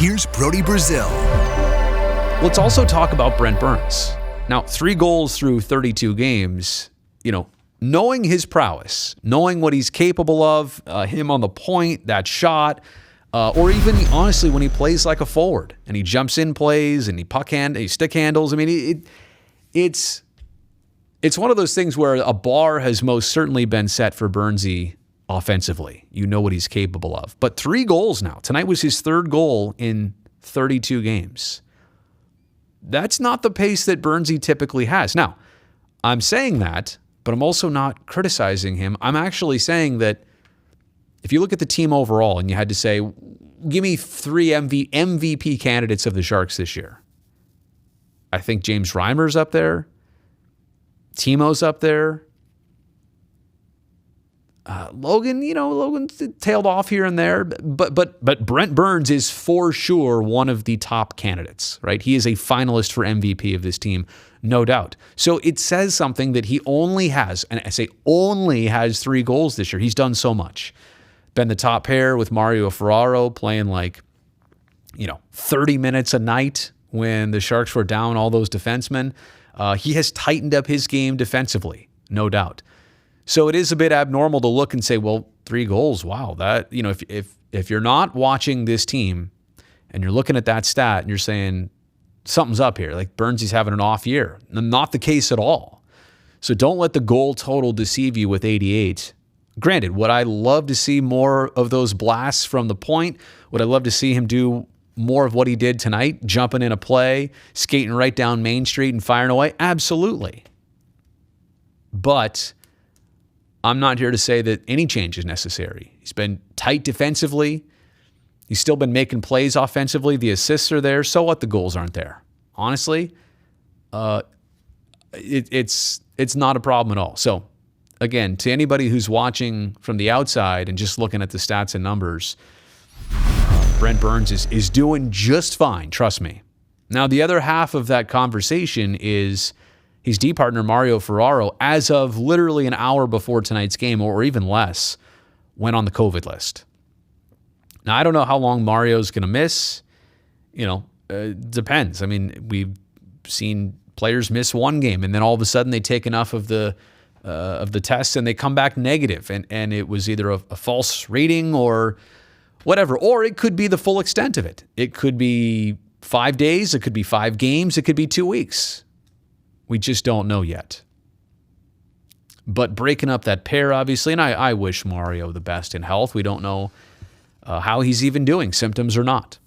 Here's Brody Brazil. Let's also talk about Brent Burns. Now, 3 goals through 32 games, knowing his prowess, knowing what he's capable of, him on the point, that shot, or even honestly when he plays like a forward and he jumps in plays and he stick handles. I mean, it's one of those things where a bar has most certainly been set for Burnsy offensively. You know what he's capable of. But 3 goals now. Tonight was his 3rd goal in 32 games. That's not the pace that Burnsy typically has. Now, I'm saying that, but I'm also not criticizing him. I'm actually saying that if you look at the team overall and you had to say, give me 3 MVP candidates of the Sharks this year, I think James Reimer's up there. Timo's up there. Logan, Logan tailed off here and there, but Brent Burns is for sure one of the top candidates, right? He is a finalist for MVP of this team, no doubt. So it says something that he only has, and I say only has 3 goals this year. He's done so much. Been the top pair with Mario Ferraro, playing 30 minutes a night when the Sharks were down all those defensemen. He has tightened up his game defensively, no doubt. So it is a bit abnormal to look and say, well, 3 goals, wow. That, if you're not watching this team and you're looking at that stat and you're saying something's up here, like Burnsy's having an off year. Not the case at all. So don't let the goal total deceive you with 88. Granted, would I love to see more of those blasts from the point? Would I love to see him do more of what he did tonight, jumping in a play, skating right down Main Street and firing away? Absolutely. But I'm not here to say that any change is necessary. He's been tight defensively. He's still been making plays offensively. The assists are there. So what? The goals aren't there. Honestly, it's not a problem at all. So again, to anybody who's watching from the outside and just looking at the stats and numbers, Brent Burns is doing just fine. Trust me. Now, the other half of that conversation is his D partner, Mario Ferraro, as of literally an hour before tonight's game, or even less, went on the COVID list. Now, I don't know how long Mario's going to miss. Depends. I mean, we've seen players miss 1 game, and then all of a sudden they take enough of the tests and they come back negative, and it was either a false reading or whatever. Or it could be the full extent of it. It could be 5 days. It could be 5 games. It could be 2 weeks. We just don't know yet. But breaking up that pair, obviously, and I wish Mario the best in health. We don't know how he's even doing, symptoms or not.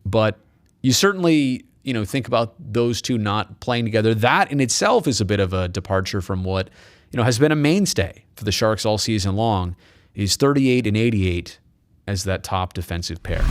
But you certainly, think about those two not playing together. That in itself is a bit of a departure from what, has been a mainstay for the Sharks all season long. He's 38 and 88 as that top defensive pair.